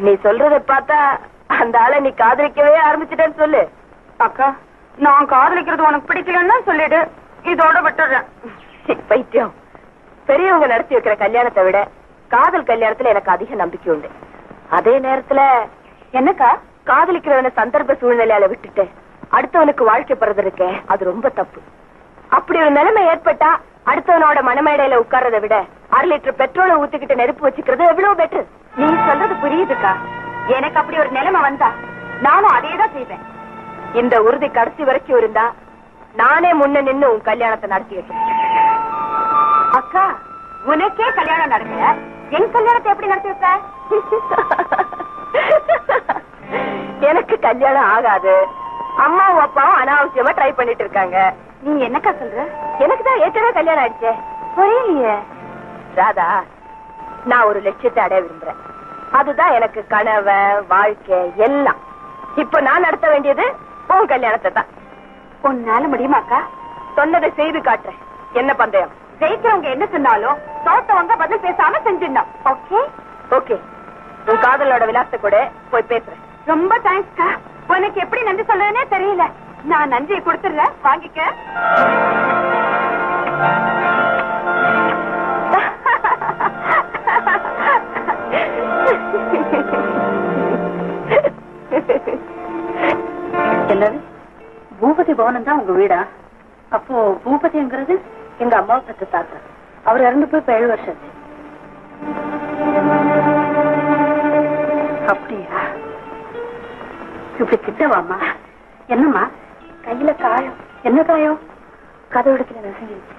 நீ சொல்றத பார்த்தா அந்த ஆளை நீ காதலிக்கவே ஆரம்பிச்சிட்டேன்னு சொல்லு. அக்கா, நான் காதலிக்கிறது உனக்கு பிடிக்கலன்னா சொல்லிடு, இதோட விட்டுறேன். பைத்தியம். பெரியவங்க நடத்தி வைக்கிற கல்யாணத்தை விட காதல் கல்யாணத்துல எனக்கு அதிக நம்பிக்கை உண்டு. அதே நேரத்துல என்னக்கா, காதலிக்கிறவன சந்தர்ப்ப சூழ்நிலையால விட்டுட்டு அடுத்தவனுக்கு வாழ்க்கை பெறது இருக்கே, அது ரொம்ப தப்பு. அப்படி ஒரு நிலைமை ஏற்பட்டா அடுத்தவனோட மனமேடையில உட்கார்றதை விட 1/2 லிட்டர் பெட்ரோலை ஊத்திக்கிட்டு நெருப்பு வச்சுக்கிறது எவ்வளவு பெட்டர். நீ சொல்றது புரியுதுக்கா. எனக்கு அப்படி ஒரு நிலைமை வந்தா நானும் அதேதான் செய்வேன். இந்த உறுதி கடைசி வரைக்கும் இருந்தா நானே முன்ன நின்னு உன் கல்யாணத்தை நடத்தி வைக்கிறேன். அக்கா, உனக்கே கல்யாணம் நடக்கல, என் கல்யாணத்தை எப்படி நடத்தி வைப்ப? எனக்கு கல்யாணம் ஆகாது. அம்மாவும் அப்பாவும் அனாவசியமா ட்ரை பண்ணிட்டு இருக்காங்க. நீ என்னக்கா சொல்ற? எனக்கு தான் ஏற்கனவே கல்யாணம் ஆயிடுச்சே. புரியலையே. ராதா, நான் ஒரு லட்சியத்தை அடைய விரும்புறேன். அதுதான் எனக்கு கனவு, வாழ்க்கை எல்லாம். இப்ப நான் நடத்த வேண்டியது உன் கல்யாணத்தை தான். உன்னால முடியுமாக்கா? சொன்னதை செய்து காட்டுறேன். என்ன பந்தயம்? ஜெயிக்கிறவங்க என்ன சொன்னாலும் தோத்தவங்க பதில் பேசாம செஞ்சிடணும். Okay okay. உன் காதலோட விலாசத்தை கூட போய் பேசுறேன். ரொம்ப தேங்க்ஸ்க்கா. உனக்கு எப்படி நன்றி சொல்றதுனே தெரியல. நான் நன்றியை கொடுத்துடுறேன், வாங்கிக்க. என்னது, பூபதி பவனம் தான் உங்க வீடா? அப்போ பூபதிங்கிறது எங்க அம்மாவை பத்தி தாத்தா. அவர் இறந்து போய் 7 வருஷம். அப்படியா? இப்படி கிட்டவாமா. என்னம்மா கையில காயம்? என்ன காயம்? கதவுடுக்கிற நசுங்கிருச்சு.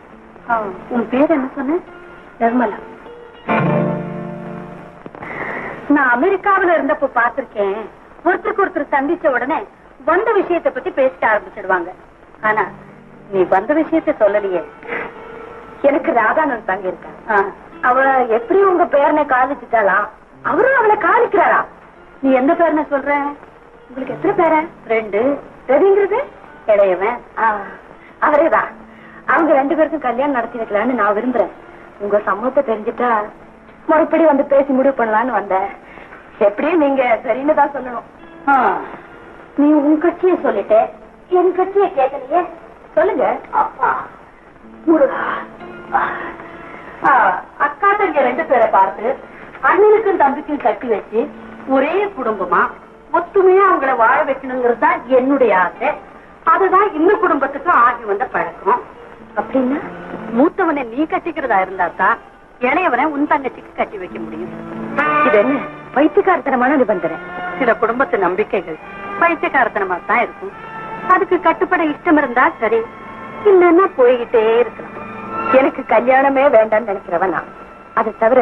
உன் பேர் என்ன சொன்ன? நிர்மலா. நான் அமெரிக்காவில இருந்தப்போ பாத்திருக்கேன். ஒருத்தருக்கு ஒருத்தர் சந்திச்ச உடனே வந்த விஷயத்தை பத்தி பேசிட்டு ஆரம்பிச்சிடுவாங்க. ஆனா நீ வந்த விஷயத்த சொல்லலையே. எனக்கு ராதானன் தங்க இருக்கா. அவ எப்படி உங்க பேரனை காதலிச்சுட்டாளா? அவரும் அவளை காதலிக்கிறாரா? நீ எந்த பேரனை சொல்ற? உங்களுக்கு எத்தனை பேர? 2. ரவிங்கிறது இளையவன். அவரேதான். அவங்க 2 பேருக்கும் கல்யாணம் நடத்தி வைக்கலான்னு நான் விரும்புறேன். உங்க சம்மதத்தை தெரிஞ்சுட்டா மறுபடி வந்து பேசி முடிவு பண்ணலான்னு வந்தேன். எப்படியும் நீங்க சரின்னு தான் சொல்லணும். நீ உன் கட்சிய சொல்லிட்ட, என் கட்சிய கேட்கலையே. சொல்லுங்க. அக்கா தங்க 2 பேரை பார்த்து அண்ணனுக்கும் தம்பிக்கும் கட்டி வச்சு ஒரே குடும்பமா ஒத்துமையா அவங்கள வாழ வைக்கணுங்கிறது தான் என்னுடைய ஆசை. அதுதான் இந்த குடும்பத்துக்கும் ஆகி வந்த பழக்கம். அப்படின்னா மூத்தவனை நீ கட்டிக்கிறதா இருந்தா தான் இளையவனை உன் தங்கச்சிக்கு கட்டி வைக்க முடியும். இது என்ன பைத்தியக்காரத்தனமான நிபந்தனை? சில குடும்பத்து நம்பிக்கைகள் பைத்தியக்காரத்தனமா தான் இருக்கும். அதுக்கு கட்டுப்பட இஷ்டம் இருந்தா சரி, இல்லன்னா போய்கிட்டே இருக்கலாம். எனக்கு கல்யாணமே வேண்டாம்னு நினைக்கிறவன் நான். அதை தவிர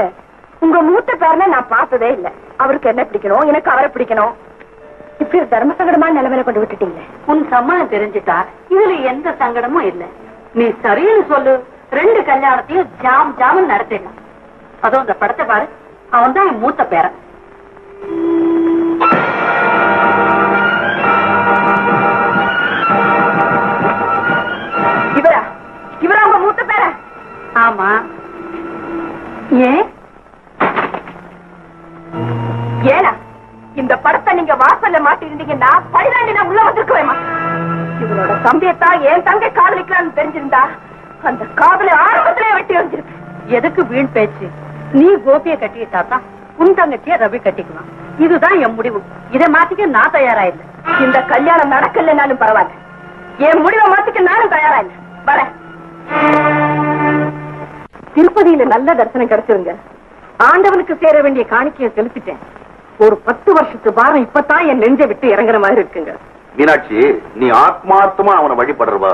உங்க மூத்த பேரனை நான் பார்த்ததே இல்லை. அவருக்கு என்ன பிடிக்கணும், எனக்கு அவரை பிடிக்கணும். இப்படி ஒரு தர்ம சங்கடமான நிலைமையில கொண்டு விட்டுட்டீங்க. உன் சம்மதம் தெரிஞ்சுட்டா இதுல எந்த சங்கடமும் இல்லை. நீ சரின்னு சொல்லு, 2 கல்யாணத்தையும் ஜாம் ஜாமன் நடத்திடலாம். அதுவும் அந்த படத்தை பாரு, அவன் தான் என் மூத்த பேரன். இவரா உங்க மூத்த பேரன்? ஆமா. ஏனா இந்த படத்தை நீங்க வாசல்ல மாட்டி இருந்தீங்கன்னா 12 உள்ள வந்திருக்குவேமா. இவனோட தம்பியத்தான் என் தங்கை காதலிக்கலாம்னு தெரிஞ்சிருந்தா அந்த காதலை ஆரம்பத்திலே வெட்டி வச்சிருக்கு. எதுக்கு வீண் பேச்சு? நீ கோபிய கட்டிட்டாதான் உன் தங்கச்சிய ரவி கட்டிக்குவான். இதுதான் என் முடிவு. இதை மாத்திக்க நான் தயாரா இல்லை. இந்த கல்யாணம் நடக்கலனாலும் பரவாயில்ல, என் முடிவை மாத்திக்க நானும் தயாரா இல்லை. வரேன். திருப்பதியில நல்ல தரிசனம் கிடைச்சிருங்க. ஆண்டவனுக்கு சேர வேண்டிய காணிக்கையை செலுத்திட்டேன். ஒரு 10 வருஷத்து பாரம் இப்பதான் என் நெஞ்சை விட்டு இறங்குற மாதிரி இருக்குங்க. மீனாட்சி, நீ ஆத்மார்த்தமா அவனை வழிபடுறவா.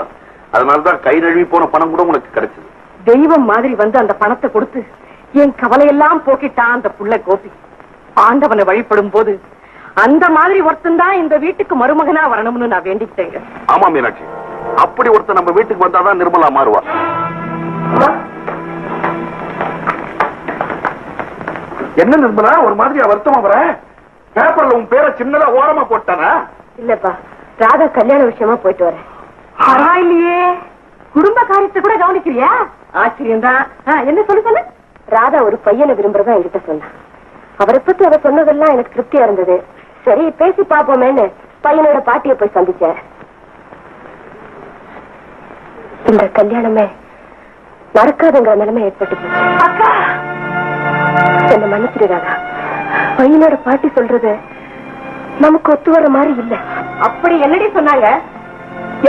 அதனாலதான் கை நழுவி போன பணம் கூட உனக்கு கிடைச்சது. தெய்வம் மாதிரி வந்து அந்த பணத்தை கொடுத்து என் கவலையெல்லாம் போக்கிட்டான் அந்த புள்ள கோபி. ஆண்டவனை வழிபடும் போது அந்த மாதிரி ஒருத்தன் தான் இந்த வீட்டுக்கு மருமகனா வரணும்னு நான் வேண்டிக்கிட்டேங்க. ஆமா மீனாட்சி, அப்படி ஒருத்தன் நம்ம வீட்டுக்கு வந்தாதான் நிர்மலா மாறுவா. என்ன நிர்மலா ஒரு மாதிரியா வருத்தமா வர? பேப்பர்ல உன் பேரை சின்னதா ஓரமா போட்டானா? இல்லப்பா, ராதா கல்யாண விஷயமா போயிட்டு வரேன். இல்லையே, குடும்ப காரியத்தை கூட கவனிக்கிறியா? ஆச்சரியம் தான். என்ன சொல்லு. ராதா ஒரு பையனை விரும்புறதா என்கிட்ட சொன்னா. அவரை பத்தி அவ சொன்னதெல்லாம் எனக்கு திருப்தியா இருந்தது. சரி பேசி பாப்போமேன்னு பையனோட பாட்டியை போய் சந்திச்சேன். இந்த கல்யாணமே நடக்காதுங்கிற நிலைமை ஏற்பட்டு போச்சு. அக்கா என்ன மன்னிச்சிடுறாங்க. பையனோட பாட்டி சொல்றது நமக்கு ஒத்து வர மாதிரி இல்ல. அப்படி என்னடி சொன்னாங்க?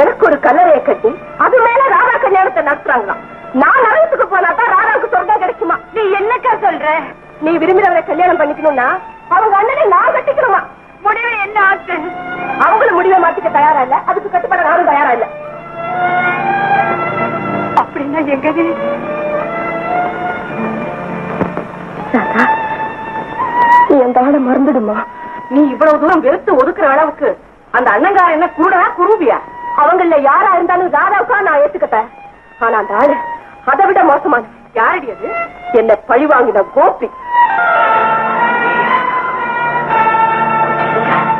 எனக்கு ஒரு கல்லறையை கட்டி அது மேல ராதா கல்யாணத்தை நடத்துறாங்களாம். நான் நரகத்துக்கு போனாதான் ராதாவுக்கு சொர்க்கம் கிடைக்குமா? நீ என்னக்கா சொல்ற? நீ விரும்பினவரை கல்யாணம் பண்ணிக்கணும்னா அவங்க அண்ணனை நான் கட்டிக்கணுமா? முடிவு என்ன ஆச்சு? அவங்களும் முடிவை மாத்திக்க தயாரா இல்ல, அதுக்கு கட்டுப்பட நானும் தயாரா இல்ல. அப்படின்னா எங்க ராதா நீ அந்த ஆளை மறந்துடுமா? நீ இவ்வளவு தூரம் வெறுத்து ஒதுக்குற அளவுக்கு அந்த அண்ணங்கார என்ன கூடவா குருவியா? அவங்கள யாரா இருந்தாலும் ராதாவுக்கா நான் ஏத்துக்கிட்டேன். ஆனா அந்த ஆளு அதை விட மோசமான யாரடி அது? என்ன பழி வாங்கின கோபி.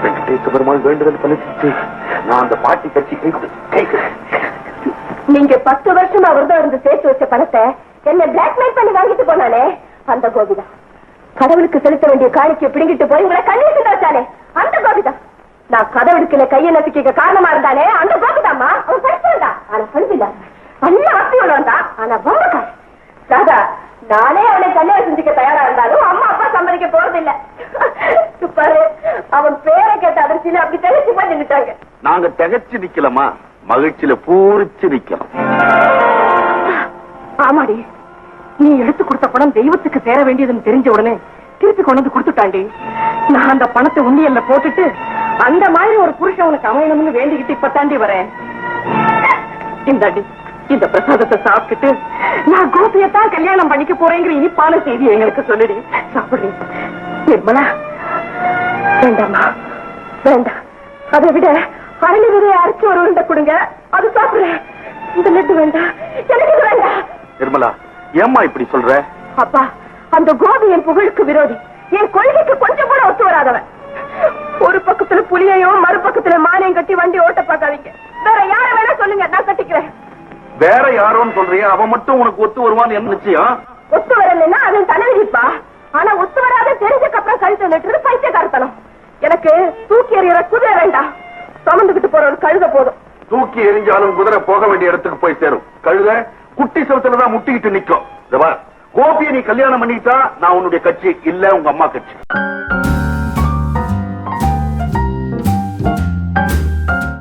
வெங்கடேஸ்வரமால் வேண்டுதல் பலிச்சு நான் அந்த பாட்டி கட்சி நீங்க 10 வருஷமா விரதம் இருந்து சேர்த்து வச்ச பணத்தை என்ன பிளாக்மெயில் பண்ணி வாங்கிட்டு போனானே அந்த கோபிதான். கடவுளுக்கு செலுத்த வேண்டிய காணிக்கை பிடிங்கிட்டு போய் உங்களை கண்ணீர் சிந்த வச்சானே அந்த கோபிதான். நான் கடவுளுக்கு கையை நசுக்க காரணமா இருந்தானே அந்த கோபிதாம்மா. அவன் படிச்சிருந்தா ஆனா படிப்பில்ல, நல்ல வசதியோட வந்தா ஆனா பொம்பக்கார. ராதா நானே அவனை கல்யாணம் செஞ்சுக்க தயாரா இருந்தாலும் அம்மா அப்பா சம்மதிக்க போறது இல்ல. பாரு அவன் பேரை கேட்ட அதிர்ச்சியில அப்படி திகச்சு போய் நின்னுட்டாங்க. நாங்க திகச்சு நிக்கலமா, மகிழ்ச்சியில பூரிச்சு நிக்கிறோம். ஆமாடி, நீ எடுத்து கொடுத்த பணம் தெய்வத்துக்கு சேர வேண்டியதுன்னு தெரிஞ்ச உடனே திருப்பி கொண்டு வந்து கொடுத்துட்டாண்டி. நான் அந்த பணத்தை உண்டியல்ல போட்டுட்டு அந்த மாதிரி ஒரு புருஷன் உனக்கு அமையணும்னு வேண்டிக்கிட்டு இப்ப தாண்டி வரேன். இந்தாண்டி இந்த பிரசாதத்தை சாப்பிட்டுட்டு நான் கோபியத்தான் கல்யாணம் பண்ணிக்க போறேங்கிற இனிப்பான செய்தி எங்களுக்கு சொல்லுடி. சாப்பிடுறேன். நிர்மலா வேண்டாமா? வேண்டாம். அதை விட அரளி விதையை அரைச்சு ஒரு உருண்டை கொடுங்க, அது சாப்பிடுறேன். இந்த லட்டு வேண்டாம், எனக்கு இது வேண்டாம். நிர்மலா ஏம்மா இப்படி சொல்ற? அப்பா அந்த கோபி என் புகழுக்கு விரோதி, என் கொள்கைக்கு கொஞ்சம் கூட ஒத்து வராதவன். ஒரு பக்கத்துல புலியையும் மறுபக்கத்துல மானையும் கட்டி வண்டி ஓட்ட பார்க்காதீங்க. வேற யார வேணா சொல்லுங்க, நான் கட்டிக்கிறேன். வேற யாரோன்னு சொல்றியா? அவன் மட்டும் உனக்கு ஒத்து வருவான்னு என்ன நிச்சயம்? ஒத்து வரலன்னா அதன் தலைவிப்பா. ஆனா ஒத்து வராத தெரிஞ்சக்கப்புறம் கழுத்தை நட்டுறது பைத்தியக்காரத்தனம். எனக்கு தூக்கி எறிகிற குதிரை வேண்டாம், சுமந்துகிட்டு போற ஒரு கழுத போதும். தூக்கி எரிஞ்சாலும் குதிரை போக வேண்டிய இடத்துக்கு போய் சேரும். கழுத குட்டி சவுத்துலதான் முட்டிக்கிட்டு நிக்கும். கோபியை நீ கல்யாணம் பண்ணிட்டா நான் உன்னுடைய கட்சி இல்ல, உங்க அம்மா கட்சி.